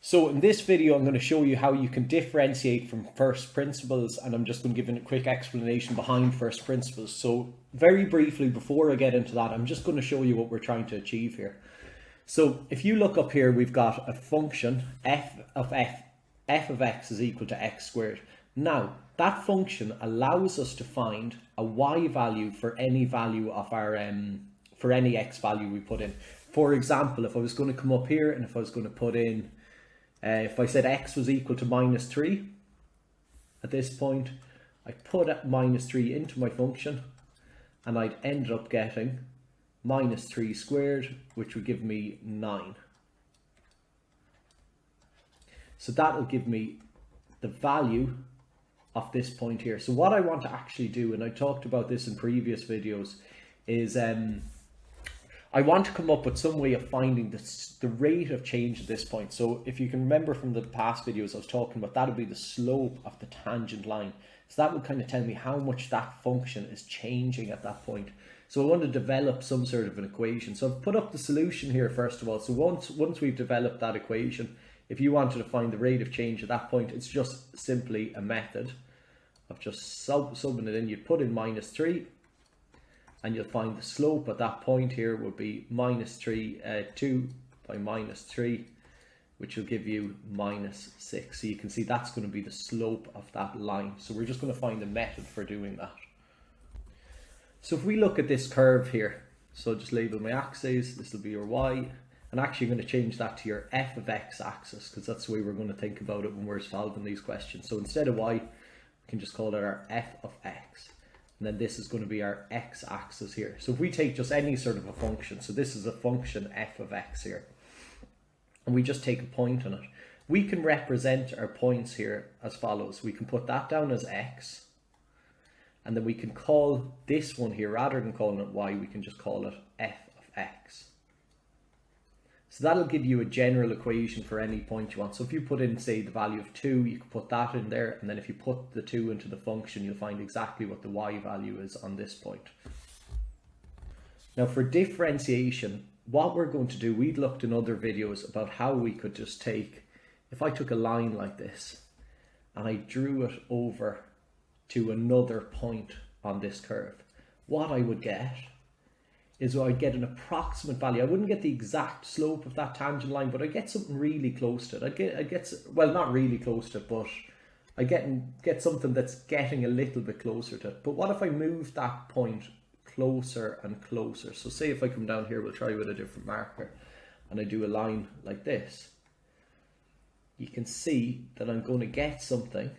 So in this video, I'm going to show you how you can differentiate from first principles, and I'm just going to give a quick explanation behind first principles. So very briefly, before I get into that, I'm just going to show you what we're trying to achieve here. So if you look up here, we've got a function f of x is equal to x squared. Now that function allows us to find a y value for any value of our for any x value we put in. For example, if I was going to come up here and if I was going to put in if I said x was equal to -3 at this point, I put -3 into my function and I'd end up getting -3 squared, which would give me 9. So that'll give me the value of this point here. So what I want to actually do, and I talked about this in previous videos, is I want to come up with some way of finding the rate of change at this point. So if you can remember from the past videos I was talking about, that would be the slope of the tangent line. So that would kind of tell me how much that function is changing at that point. So I want to develop some sort of an equation. So I've put up the solution here first of all. So once we've developed that equation, if you wanted to find the rate of change at that point, it's just simply a method of just subbing it in. You'd put in -3. And you'll find the slope at that point here would be -2 by -3, which will give you -6. So you can see that's going to be the slope of that line. So we're just going to find a method for doing that. So if we look at this curve here, so just label my axes, this will be your y, and actually I'm going to change that to your f of x axis, because that's the way we're going to think about it when we're solving these questions. So instead of y, we can just call it our f of x. And then this is going to be our x-axis here. So if we take just any sort of a function, so this is a function f of x here, and we just take a point on it, we can represent our points here as follows. We can put that down as x, and then we can call this one here, rather than calling it y, we can just call it f of x. So that'll give you a general equation for any point you want. So if you put in, say, the value of 2, you can put that in there, and then if you put the 2 into the function, you'll find exactly what the y value is on this point. Now for differentiation, what we're going to do, we'd looked in other videos about how we could just take, if I took a line like this, and I drew it over to another point on this curve, what I would get is I'd get an approximate value. I wouldn't get the exact slope of that tangent line, but I get something really close to it. I get well, not really close to it, but I get something that's getting a little bit closer to it. But what if I move that point closer and closer? So say if I come down here, we'll try with a different marker, and I do a line like this. You can see that I'm going to get something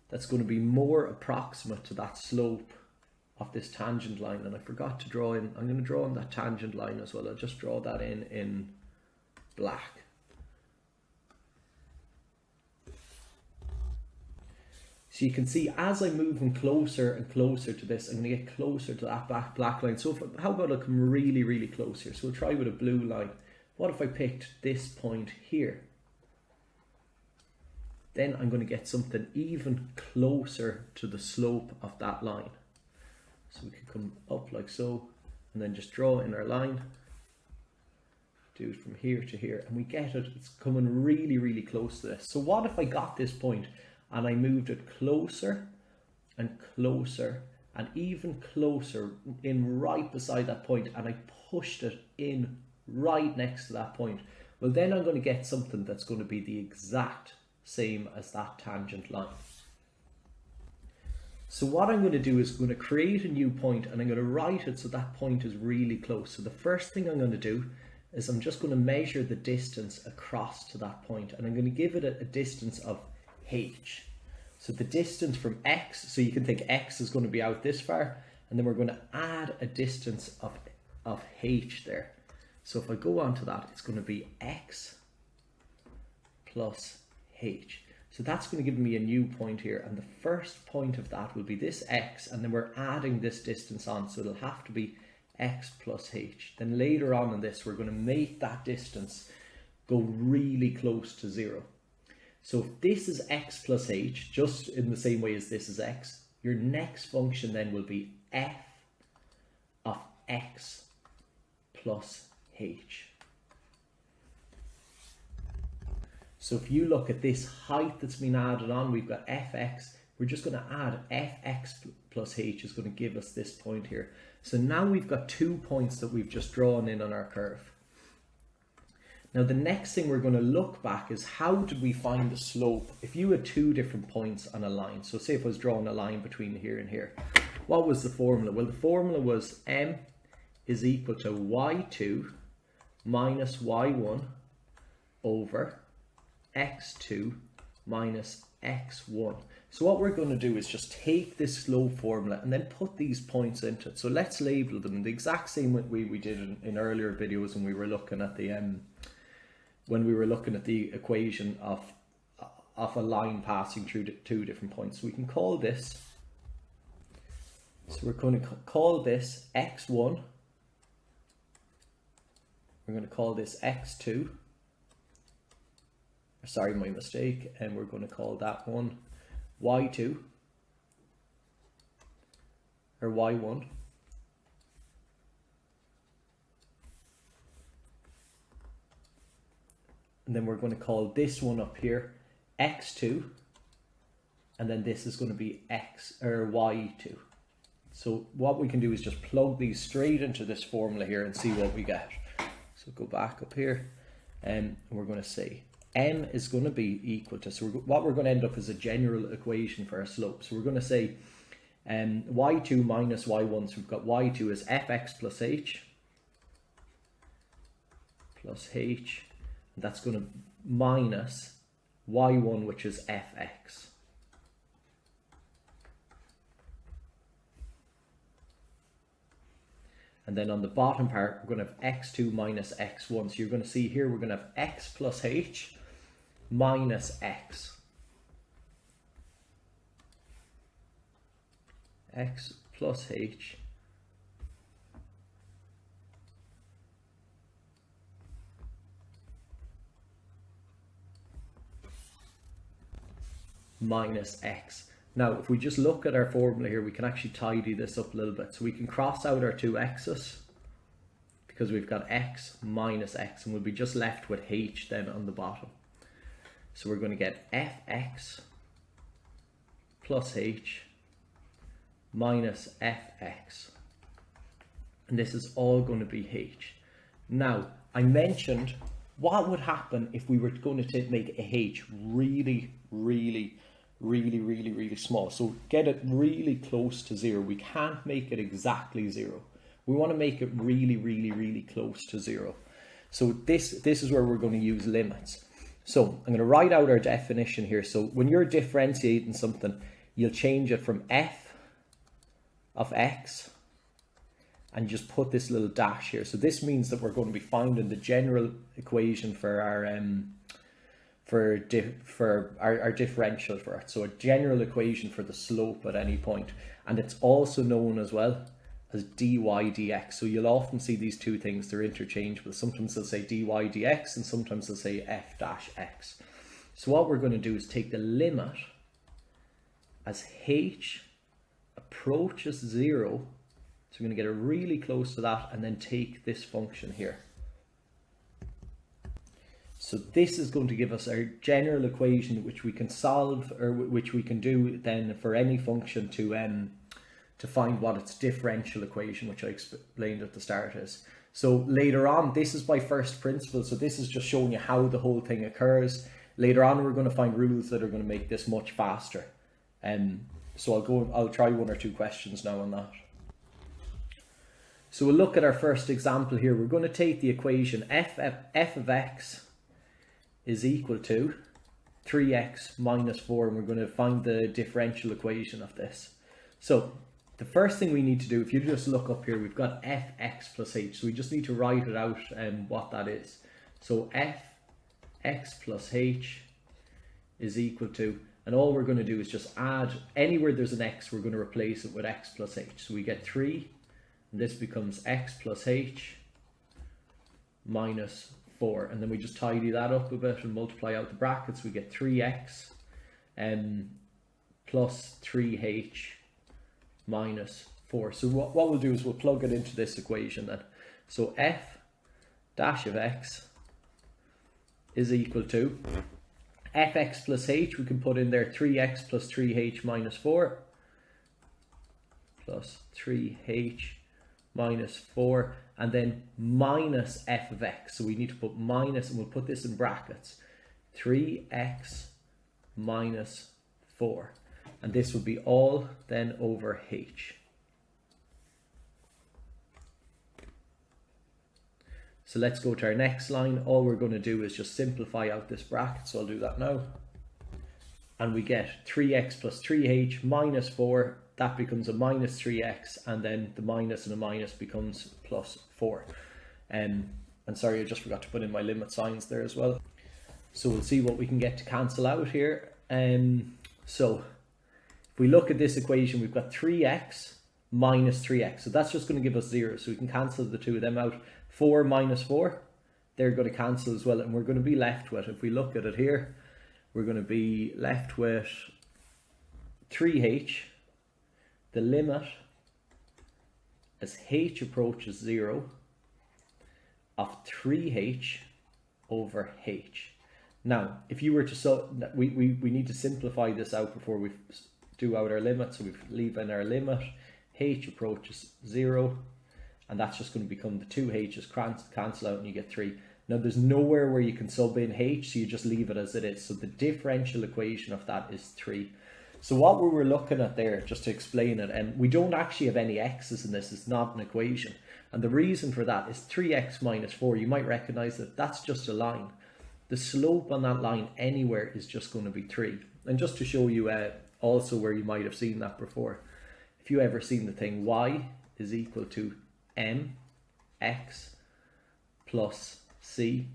that's going to be more approximate to that slope of this tangent line. And I forgot to draw in, I'm going to draw in that tangent line as well. I'll just draw that in black. So you can see as I'm moving closer and closer to this, I'm going to get closer to that black line. So how about I come really, really close here? So we'll try with a blue line. What if I picked this point here? Then I'm going to get something even closer to the slope of that line. So we can come up like so, and then just draw in our line, do it from here to here, and we get it, it's coming really, really close to this. So what if I got this point and I moved it closer and closer and even closer in right beside that point, and I pushed it in right next to that point? Well, then I'm going to get something that's going to be the exact same as that tangent line. So what I'm going to do is I'm going to create a new point, and I'm going to write it so that point is really close. So the first thing I'm going to do is I'm just going to measure the distance across to that point, and I'm going to give it a distance of h. So the distance from x, so you can think x is going to be out this far, and then we're going to add a distance of h there. So if I go on to that, it's going to be x plus h. So that's going to give me a new point here, and the first point of that will be this x, and then we're adding this distance on, so it'll have to be x plus h. Then later on in this, we're going to make that distance go really close to 0. So if this is x plus h, just in the same way as this is x, your next function then will be f of x plus h. So if you look at this height that's been added on, we've got fx. We're just going to add fx plus h is going to give us this point here. So now we've got 2 points that we've just drawn in on our curve. Now the next thing we're going to look back is how did we find the slope if you had 2 different points on a line. So say if I was drawing a line between here and here. What was the formula? Well, the formula was m is equal to y2 minus y1 over x2 minus x1. So what we're going to do is just take this slope formula and then put these points into it. So let's label them in the exact same way we did in earlier videos when we were looking at the equation of a line passing through 2 different points. So we can call this, so we're going to call this x1, we're going to call this x2, sorry, my mistake, and we're going to call that one y2 or y1, and then we're going to call this one up here x2, and then this is going to be x or y2. So what we can do is just plug these straight into this formula here and see what we get. So go back up here, and we're going to say n is going to be equal to, so what we're going to end up is a general equation for our slope. So we're going to say y2 minus y1, so we've got y2 is fx plus h, and that's going to minus y1, which is fx. And then on the bottom part, we're going to have x2 minus x1. So you're going to see here, we're going to have x plus h minus x. X plus h minus x. Now, if we just look at our formula here, we can actually tidy this up a little bit. So we can cross out our 2 x's because we've got x minus x, and we'll be just left with h then on the bottom. So we're going to get fx plus h minus fx. And this is all going to be h. Now, I mentioned what would happen if we were going to make a h really small. So get it really close to 0. We can't make it exactly 0. We want to make it really close to 0. So this is where we're going to use limits. So I'm going to write out our definition here. So when you're differentiating something, you'll change it from f of x and just put this little dash here. So this means that we're going to be finding the general equation for our our differential for it. So a general equation for the slope at any point, and it's also known as well as dy dx. So you'll often see these 2 things, they're interchangeable. Sometimes they'll say dy dx and sometimes they'll say f dash x. So what we're going to do is take the limit as h approaches 0. So we're going to get it really close to that, and then take this function here. So this is going to give us our general equation, which we can solve, or which we can do then for any function to find what its differential equation, which I explained at the start, is. So later on, this is by first principle. So this is just showing you how the whole thing occurs. Later on, we're going to find rules that are going to make this much faster. So I'll try 1 or 2 questions now on that. So we'll look at our first example here. We're going to take the equation f of x is equal to 3x minus 4, and we're going to find the differential equation of this. So the first thing we need to do, if you just look up here, we've got fx plus h. So we just need to write it out what that is. So fx plus h is equal to, and all we're going to do is just add, anywhere there's an x, we're going to replace it with x plus h. So we get 3, and this becomes x plus h minus 4, and then we just tidy that up a bit and multiply out the brackets. We get 3x plus 3h minus 4. So what we'll do is we'll plug it into this equation then. So f dash of x is equal to fx plus h, we can put in there 3x plus 3h minus 4 plus 3h minus 4, and then minus f of x. So we need to put minus, and we'll put this in brackets, 3x minus 4. And this would be all then over h. So let's go to our next line. All we're going to do is just simplify out this bracket. So I'll do that now. And we get 3x plus 3h minus 4. That becomes a minus 3x, and then the minus and a minus becomes plus 4. And sorry, I just forgot to put in my limit signs there as well. So we'll see what we can get to cancel out here. So if we look at this equation, we've got 3x minus 3x. So that's just going to give us 0. So we can cancel the two of them out. 4 minus 4, they're going to cancel as well. And we're going to be left with, if we look at it here, we're going to be left with 3h. The limit as h approaches 0 of 3h over h. Now, if you were to, we need to simplify this out before we do out our limit. So we leave in our limit, h approaches 0, and that's just going to become the two h's cancel out and you get 3. Now there's nowhere where you can sub in h, so you just leave it as it is. So the differential equation of that is 3. So what we were looking at there, just to explain it, and we don't actually have any x's in this, it's not an equation. And the reason for that is 3x minus 4. You might recognize that that's just a line. The slope on that line anywhere is just going to be 3. And just to show you also where you might have seen that before, if you ever seen the thing y is equal to mx plus c,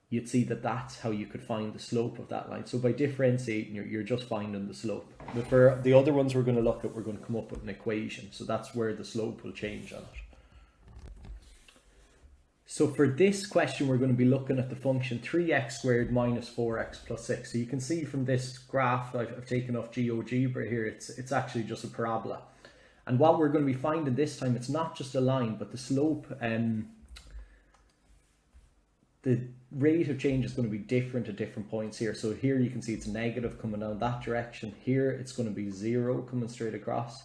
you'd see that that's how you could find the slope of that line. So by differentiating, you're just finding the slope. But for the other ones we're going to look at, we're going to come up with an equation. So that's where the slope will change on it. So for this question, we're going to be looking at the function 3x squared minus 4x plus 6. So you can see from this graph, I've taken off GeoGebra here, it's actually just a parabola. And what we're going to be finding this time, it's not just a line, but the slope, the rate of change is going to be different at different points here. So here you can see it's negative coming down that direction. Here it's going to be 0 coming straight across.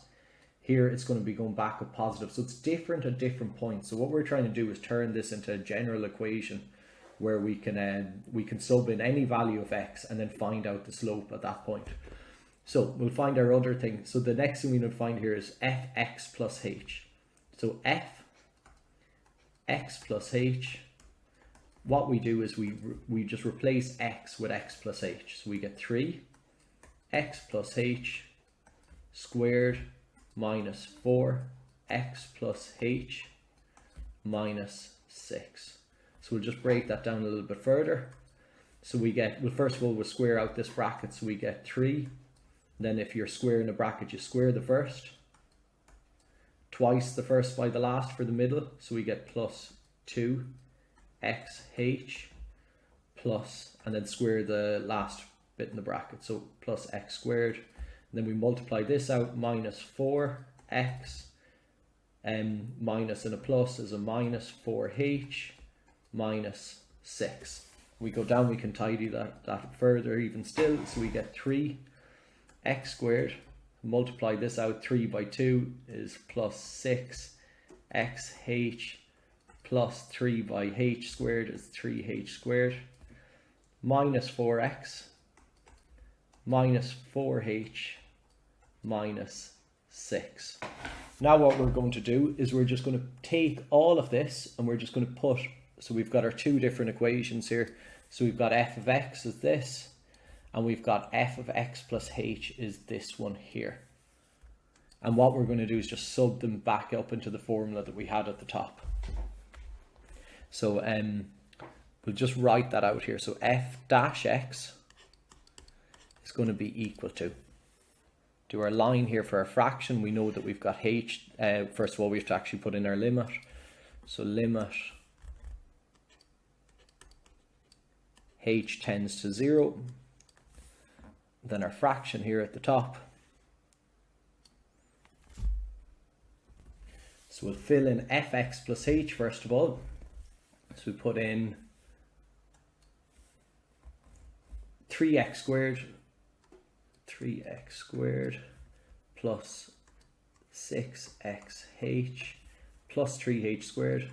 Here it's going to be going back up positive. So it's different at different points. So what we're trying to do is turn this into a general equation where we can sub in any value of x and then find out the slope at that point. So we'll find our other thing. So the next thing we need to find here is fx plus h. So fx plus h, what we do is we just replace x with x plus h. So we get 3 x plus h squared minus 4 x plus h minus 6. So we'll just break that down a little bit further. So we get, well, first of all, we'll square out this bracket. So we get 3. Then if you're squaring a bracket, you square the first, twice the first by the last for the middle. So we get plus 2 xh plus, and then square the last bit in the bracket. So plus x squared. And then we multiply this out, minus 4x, minus and a plus is a minus 4h minus 6. We go down, we can tidy that further even still. So we get 3x squared, multiply this out, 3 by 2 is plus 6xh plus 3 by h squared is 3h squared, minus 4x minus 4h minus 6. Now what we're going to do is we're just going to take all of this and we're just going to put, so we've got our two different equations here. So we've got f of x is this, and we've got f of x plus h is this one here. And what we're going to do is just sub them back up into the formula that we had at the top. So we'll just write that out here. So f dash x is going to be equal to, do our line here for our fraction. We know that we've got h, first of all we have to actually put in our limit. So limit h tends to 0. Then our fraction here at the top. So we'll fill in fx plus h first of all. So we put in 3x squared plus 6xh plus 3h squared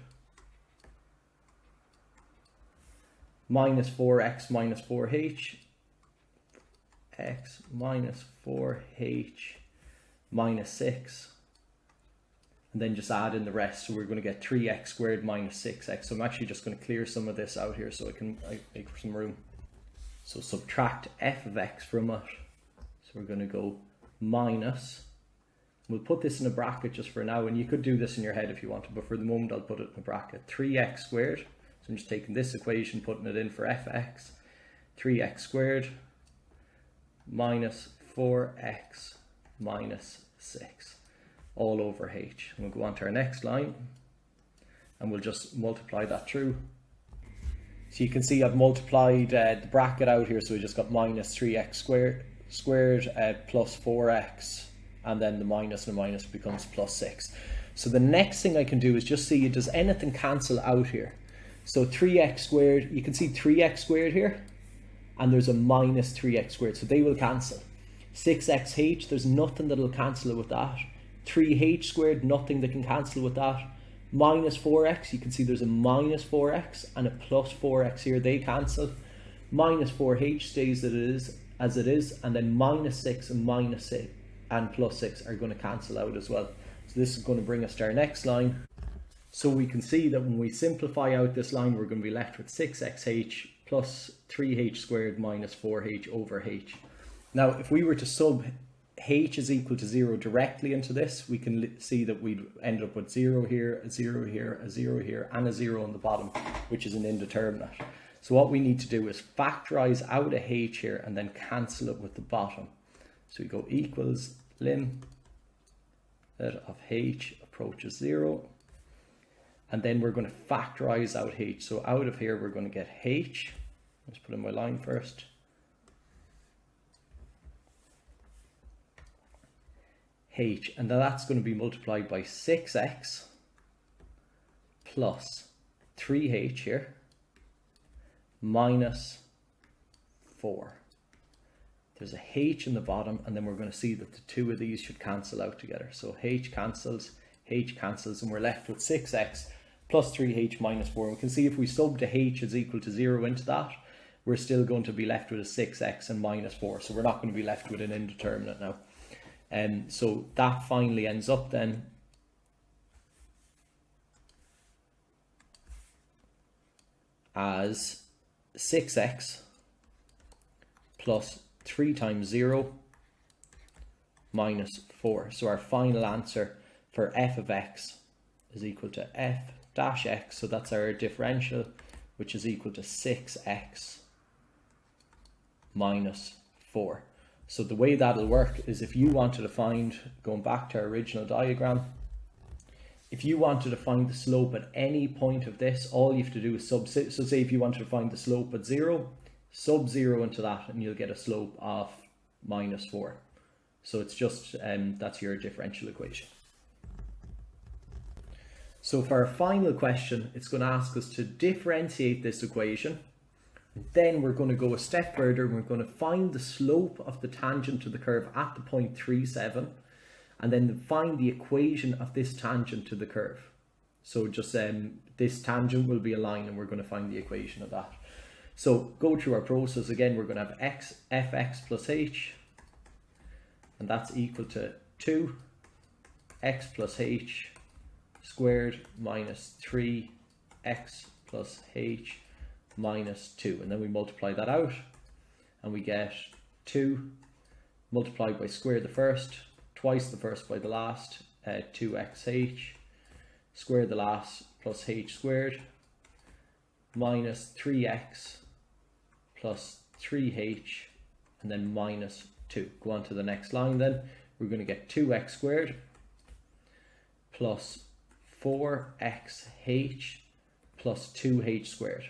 minus 4x minus 4h x minus 4h minus 6, and then just add in the rest. So we're going to get 3x squared minus 6x. So I'm actually just going to clear some of this out here so I can make some room. So subtract f of x from it. So we're going to go minus, we'll put this in a bracket just for now, and you could do this in your head if you wanted, but for the moment I'll put it in a bracket. 3x squared, so I'm just taking this equation, putting it in for f of x, 3x squared minus 4x minus 6 all over h. And we'll go on to our next line and we'll just multiply that through. So you can see I've multiplied the bracket out here, so we just got minus 3x squared plus 4x, and then the minus and the minus becomes plus 6. So the next thing I can do is just see, does anything cancel out here? So 3x squared, you can see 3x squared here, and there's a minus 3x squared, so they will cancel. 6xh, there's nothing that'll cancel with that. 3h squared, nothing that can cancel with that. Minus 4x, you can see there's a minus 4x and a plus 4x here, they cancel. Minus 4h stays as it is, and then minus 6 and minus 6 and plus 6 are going to cancel out as well. So this is going to bring us to our next line. So we can see that when we simplify out this line, we're going to be left with 6xh plus 3h squared minus 4h over h. Now, if we were to sub h is equal to 0 directly into this, we can see that we'd end up with 0 here, a 0 here, a 0 here, and a 0 on the bottom, which is an indeterminate. So what we need to do is factorize out a h here and then cancel it with the bottom. So we go equals lim of h approaches 0, and then we're going to factorize out h. So out of here we're going to get h. Let's put in my line first. H, and then that's going to be multiplied by 6x plus 3h here minus 4. There's a h in the bottom, and then we're going to see that the two of these should cancel out together. So h cancels, and we're left with 6x plus 3h minus 4. And we can see if we sub the h is equal to 0 into that, we're still going to be left with a 6x and minus 4. So we're not going to be left with an indeterminate now. So that finally ends up then as 6x plus 3 times 0 minus 4. So our final answer for f of x is equal to f dash x. So that's our differential, which is equal to 6x minus 4. So the way that'll work is, if you wanted to find, going back to our original diagram, if you wanted to find the slope at any point of this, all you have to do is so say if you wanted to find the slope at 0, sub 0 into that, and you'll get a slope of minus 4. So it's just, that's your differential equation. So for our final question, it's going to ask us to differentiate this equation. Then we're going to go a step further, and we're going to find the slope of the tangent to the curve at the point 37, and then find the equation of this tangent to the curve. So just this tangent will be a line, and we're going to find the equation of that. So go through our process again. We're going to have fx plus h, and that's equal to 2x plus h squared minus 3x plus h minus 2, and then we multiply that out, and we get 2 multiplied by square the first, twice the first by the last, 2xh, square the last plus h squared, minus 3x plus 3h, and then minus 2. Go on to the next line then. We're going to get 2x squared plus 4xh plus 2h squared.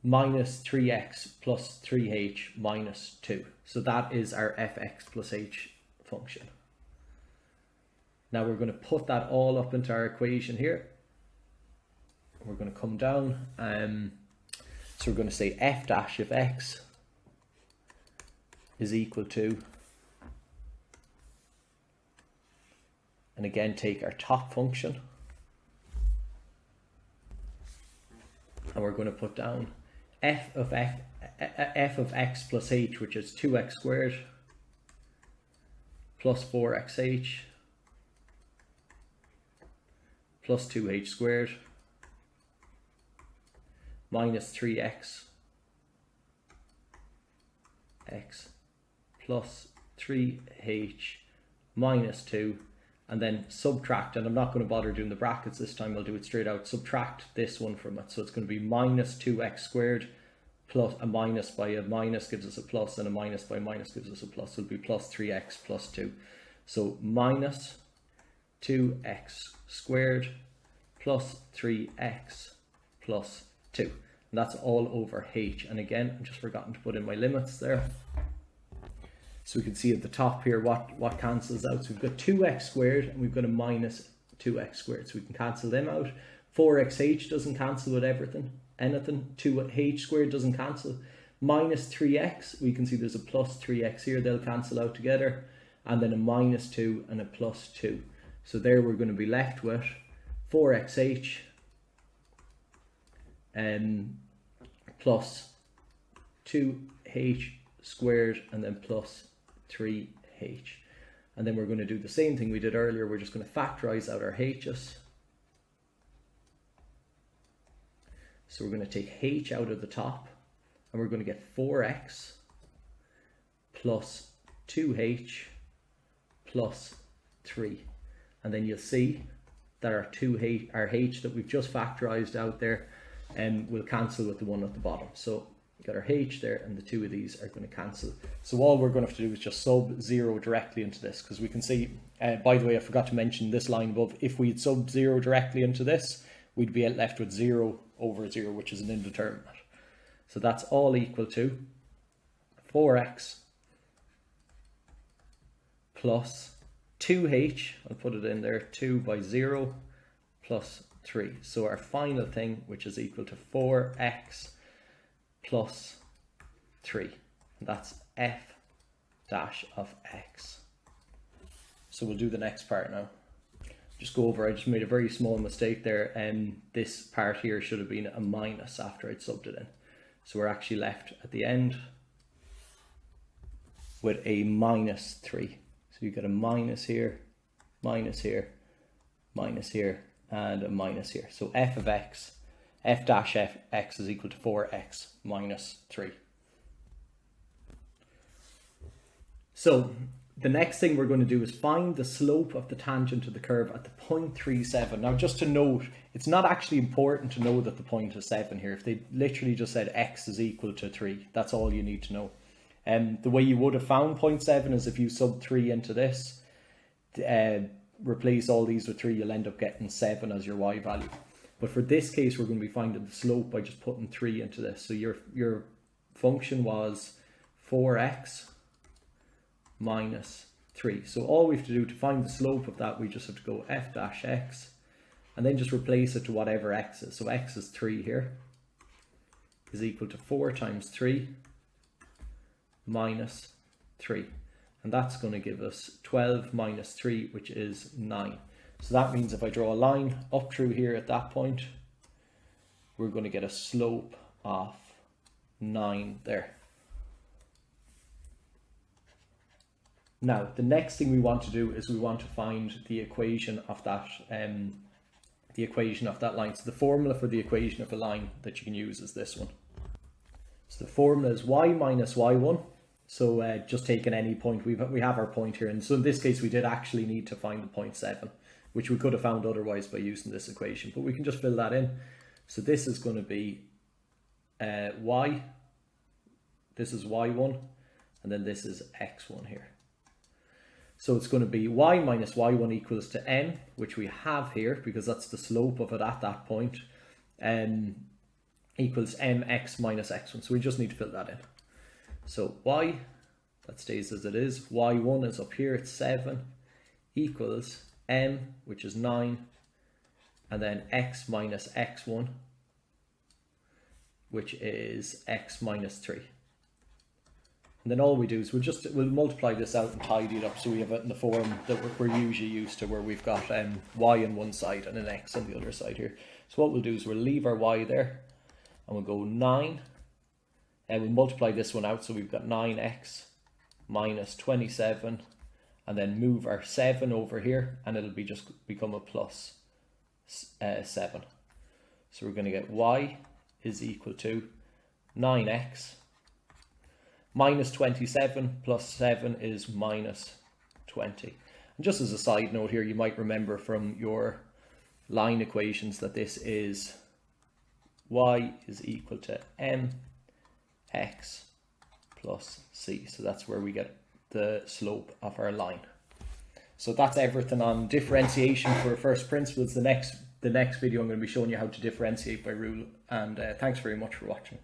Minus 3x plus 3h minus 2. So that is our fx plus h function. Now we're going to put that all up into our equation here. we're going to come down. So we're going to say f dash of x is equal to, and again take our top function, and we're going to put down f of x plus h, which is 2x squared plus 4xh plus 2h squared minus 3x plus 3h minus 2, and then subtract, and I'm not going to bother doing the brackets this time, I'll do it straight out, subtract this one from it. So it's going to be minus 2x squared plus a minus by a minus gives us a plus, and a minus by a minus gives us a plus. So it'll be plus 3x plus 2. So minus 2x squared plus 3x plus 2. And that's all over h. And again, I've just forgotten to put in my limits there. So we can see at the top here what cancels out. So we've got 2x squared and we've got a minus 2x squared. So we can cancel them out. 4xh doesn't cancel with anything. 2h squared doesn't cancel. Minus 3x, we can see there's a plus 3x here. They'll cancel out together. And then a minus 2 and a plus 2. So there we're going to be left with 4xh plus 2h squared and then plus 3h. And then we're going to do the same thing we did earlier. We're just going to factorize out our h's. So we're going to take h out of the top, and we're going to get 4x plus 2h plus 3. And then you'll see that our h that we've just factorized out there will cancel with the one at the bottom. So we've got our h there, and the two of these are going to cancel. So all we're going to have to do is just sub 0 directly into this, because we can see, by the way, I forgot to mention this line above, if we'd sub 0 directly into this, we'd be left with 0 over 0, which is an indeterminate. So that's all equal to 4x plus 2h, I'll put it in there, 2 by 0 plus 3. So our final thing, which is equal to 4x plus 3. And that's f dash of x. So we'll do the next part now. Just go over, I just made a very small mistake there, and this part here should have been a minus after I'd subbed it in. So we're actually left at the end with a minus 3. So you get a minus here, minus here, minus here, and a minus here. So f of x, f dash f x is equal to 4x minus 3. So the next thing we're going to do is find the slope of the tangent of the curve at the point 3,7. Now just to note, it's not actually important to know that the point is 7 here. If they literally just said x is equal to 3, that's all you need to know. The way you would have found 0.7 is if you sub 3 into this, replace all these with 3, you'll end up getting 7 as your y value. But for this case, we're going to be finding the slope by just putting 3 into this. So your function was 4x minus 3. So all we have to do to find the slope of that, we just have to go f dash x and then just replace it to whatever x is. So x is 3 here, is equal to 4 times 3 minus 3. And that's going to give us 12 minus 3, which is 9. So that means if I draw a line up through here at that point, we're going to get a slope of 9 there. Now, the next thing we want to do is we want to find the equation of that line. So the formula for the equation of a line that you can use is this one. So the formula is y minus y1. So just taking any point, we have our point here. And so in this case, we did actually need to find the 0.7, which we could have found otherwise by using this equation. But we can just fill that in. So this is going to be y. This is y1. And then this is x1 here. So it's going to be y minus y1 equals to n, which we have here because that's the slope of it at that point, equals mx minus x1. So we just need to fill that in. So y, that stays as it is, y1 is up here, it's 7, equals m, which is 9, and then x minus x1, which is x minus 3. And then all we do is we'll multiply this out and tidy it up so we have it in the form that we're usually used to, where we've got y on one side and an x on the other side here. So what we'll do is we'll leave our y there, and we'll go 9, and we'll multiply this one out, so we've got 9x minus 27, and then move our 7 over here, and it'll just become a plus 7. So we're going to get y is equal to 9x minus 27 plus 7 is minus 20. And just as a side note here, you might remember from your line equations that this is y is equal to mx plus c. So that's where we get the slope of our line. So that's everything on differentiation for first principles. The next video I'm going to be showing you how to differentiate by rule, and thanks very much for watching.